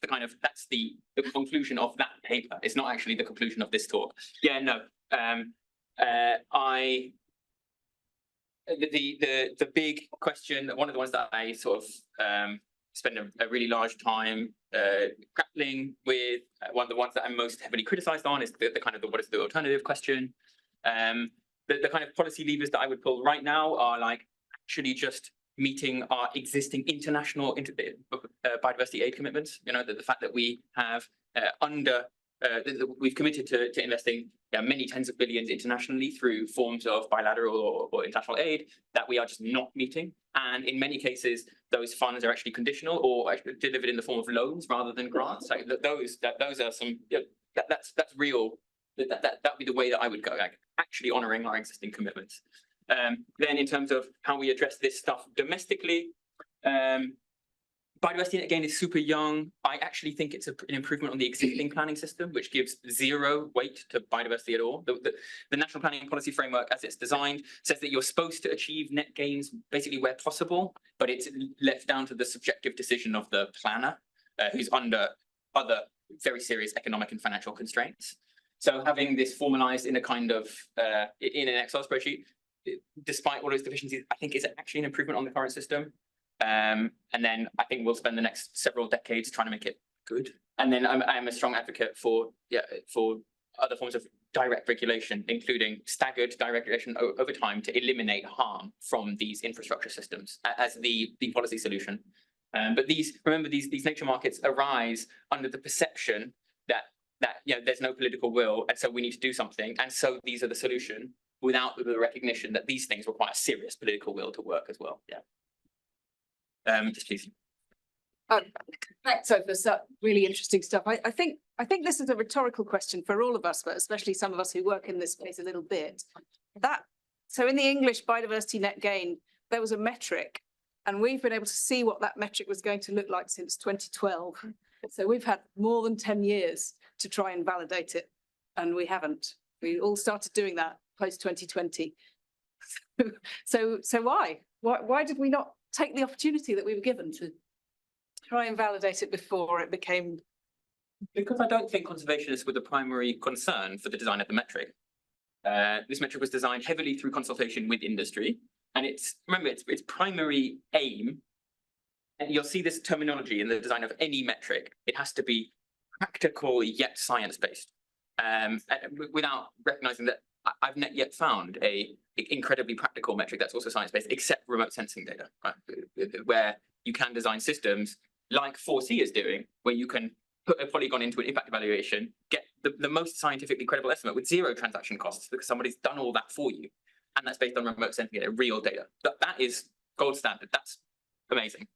the conclusion of that paper. It's not actually the conclusion of this talk. Yeah, no. The big question, one of the ones that I sort of spend a really large time grappling with, one of the ones that I'm most heavily criticized on is the kind of what is the alternative question. The kind of policy levers that I would pull right now are like actually just meeting our existing international biodiversity aid commitments. You know, the fact that we have we've committed to investing many tens of billions internationally through forms of bilateral or international aid that we are just not meeting. And in many cases, those funds are actually conditional or actually delivered in the form of loans rather than grants. Like those are some, that's real. That'd be the way that I would go, like actually honoring our existing commitments. Then in terms of how we address this stuff domestically, biodiversity again is super young. I actually think it's an improvement on the existing planning system, which gives zero weight to biodiversity at all. The National Planning and Policy Framework, as it's designed, says that you're supposed to achieve net gains basically where possible, but it's left down to the subjective decision of the planner, who's under other very serious economic and financial constraints. So having this formalized in a kind of in an Excel spreadsheet, despite all those deficiencies, I think is actually an improvement on the current system. And then I think we'll spend the next several decades trying to make it good. And then I'm a strong advocate for other forms of direct regulation, including staggered direct regulation over time to eliminate harm from these infrastructure systems as the policy solution. But remember these nature markets arise under the perception that there's no political will, and so we need to do something. And so these are the solution, without the recognition that these things require serious political will to work as well. Yeah. Just please. Thanks, Sophus. Really interesting stuff. I think this is a rhetorical question for all of us, but especially some of us who work in this space a little bit. So in the English biodiversity net gain, there was a metric, and we've been able to see what that metric was going to look like since 2012. So we've had more than 10 years to try and validate it, and we haven't. We all started doing that post 2020. So why? Why did we not take the opportunity that we were given to try and validate it before it became? Because I don't think conservationists were the primary concern for the design of the metric. This metric was designed heavily through consultation with industry, and remember its primary aim, and you'll see this terminology in the design of any metric, it has to be practical yet science-based. Without recognizing that I've not yet found a incredibly practical metric that's also science-based, except remote sensing data, right? Where you can design systems like 4C is doing, where you can put a polygon into an impact evaluation, get the most scientifically credible estimate with zero transaction costs because somebody's done all that for you. And that's based on remote sensing data, real data. That is gold standard. That's amazing.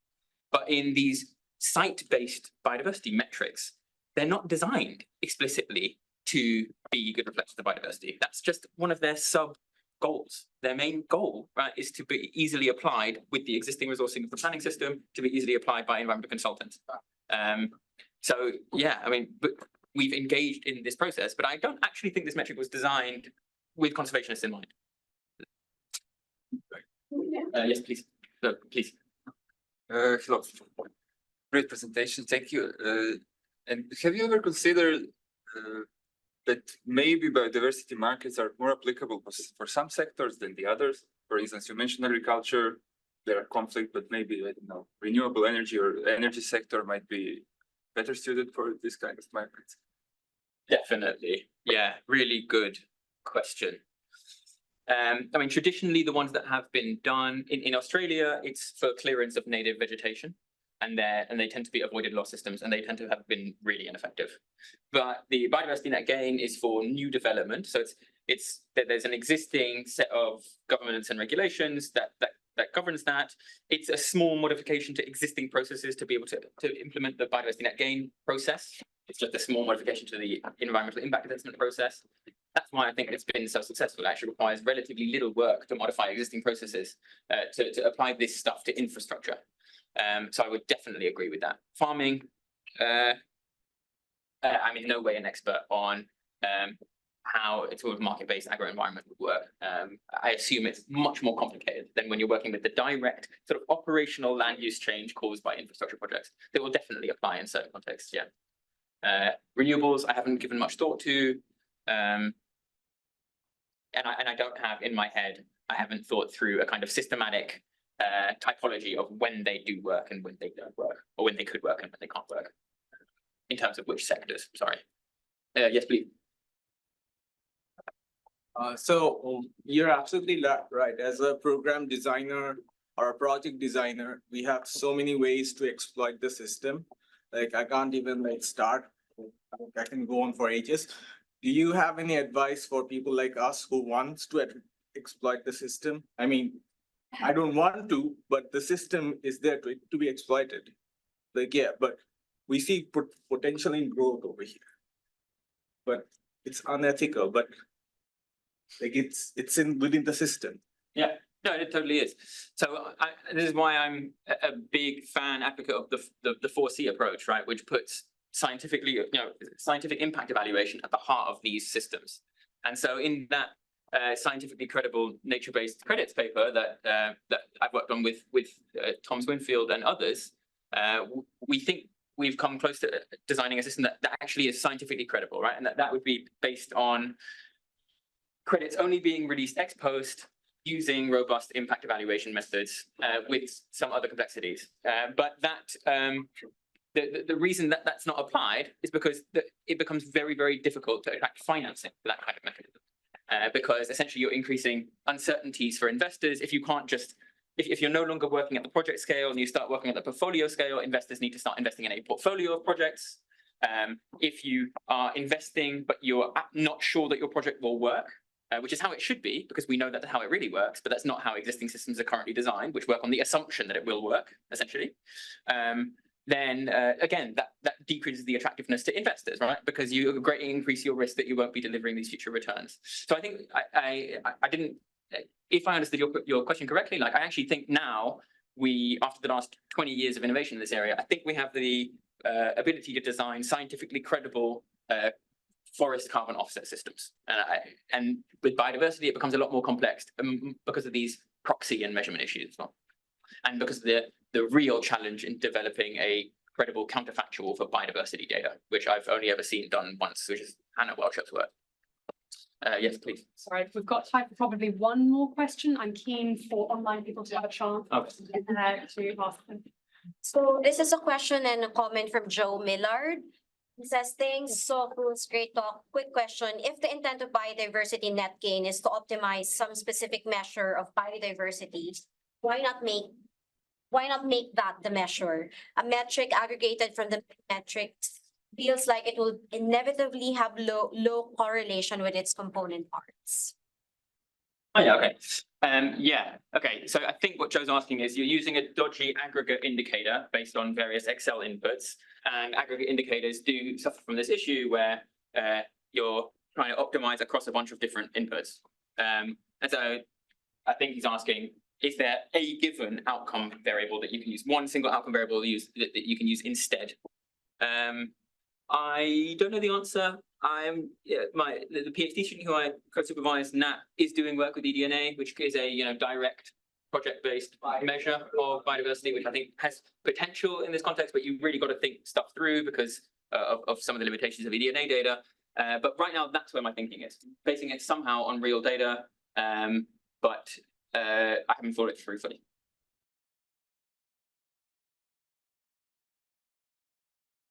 But in these site-based biodiversity metrics, they're not designed explicitly to be good reflections of biodiversity. That's just one of their sub-goals. Their main goal, right, is to be easily applied with the existing resourcing of the planning system, to be easily applied by environmental consultants. So yeah, I mean, but we've engaged in this process, but I don't actually think this metric was designed with conservationists in mind. Yes, please. No, please. Hello. Great presentation. Thank you. And have you ever considered that maybe biodiversity markets are more applicable for some sectors than the others? For instance, you mentioned agriculture, there are conflict, but maybe, I don't know, renewable energy or energy sector might be better suited for this kind of markets. Definitely. Yeah, really good question. I mean, traditionally, the ones that have been done in Australia, it's for clearance of native vegetation, and they tend to be avoided loss systems, and they tend to have been really ineffective. But the biodiversity net gain is for new development, so it's that there's an existing set of governments and regulations that governs that. It's a small modification to existing processes to be able to implement the biodiversity net gain process. It's just a small modification to the environmental impact assessment process. That's why I think it's been so successful. It actually requires relatively little work to modify existing processes to apply this stuff to infrastructure. So I would definitely agree with that. Farming, I'm in no way an expert on how a sort of market-based agro-environment would work. I assume it's much more complicated than when you're working with the direct sort of operational land use change caused by infrastructure projects. That will definitely apply in certain contexts, yeah. Renewables, I haven't given much thought to. And I don't have in my head, I haven't thought through a kind of systematic typology of when they do work and when they don't work, or when they could work and when they can't work, in terms of which sectors, sorry. Yes, please. You're absolutely right. As a program designer or a project designer, we have so many ways to exploit the system. Like I can't even start. I can go on for ages. Do you have any advice for people like us who wants to exploit the system? I mean, I don't want to, but the system is there to be exploited. But we see potential in growth over here. But it's unethical, but it's within the system. Yeah, no, it totally is. So this is why I'm a big fan advocate of the 4C approach, right, which puts scientific impact evaluation at the heart of these systems. And so in that scientifically credible nature-based credits paper that I've worked on with Tom Swinfield and others, we think we've come close to designing a system that actually is scientifically credible, right? And that would be based on credits only being released ex post using robust impact evaluation methods with some other complexities. But the reason that that's not applied is because it becomes very, very difficult to attract financing for that kind of mechanism. Because essentially you're increasing uncertainties for investors. If you can't just, if you're no longer working at the project scale and you start working at the portfolio scale, investors need to start investing in a portfolio of projects. If you are investing, but you're not sure that your project will work, which is how it should be, because we know that's how it really works, but that's not how existing systems are currently designed, which work on the assumption that it will work, essentially. Then again, that decreases the attractiveness to investors, right? Because you greatly increase your risk that you won't be delivering these future returns. So I think I didn't, if I understood your question correctly, like I actually think now after the last 20 years of innovation in this area, I think we have the ability to design scientifically credible forest carbon offset systems. And with biodiversity, it becomes a lot more complex because of these proxy and measurement issues as well. And because of the real challenge in developing a credible counterfactual for biodiversity data, which I've only ever seen done once, which is Hannah Welchup's work. Yes, please. Sorry, we've got time for probably one more question. I'm keen for online people to have a chance to ask them. So this is a question and a comment from Joe Millard. He says, thanks, Sophus, great talk. Quick question. If the intent of biodiversity net gain is to optimize some specific measure of biodiversity, why not make that the measure? A metric aggregated from the metrics feels like it will inevitably have low correlation with its component parts. Oh yeah, okay. Okay. So I think what Joe's asking is you're using a dodgy aggregate indicator based on various Excel inputs, and aggregate indicators do suffer from this issue where you're trying to optimize across a bunch of different inputs. And so I think he's asking, is there a given outcome variable that you can use, one single outcome variable that you can use instead? I don't know the answer. The PhD student who I co-supervise, Nat, is doing work with eDNA, which is a direct project-based measure of biodiversity, which I think has potential in this context, but you've really got to think stuff through because of some of the limitations of eDNA data. But right now, that's where my thinking is, basing it somehow on real data, but I haven't thought it through fully.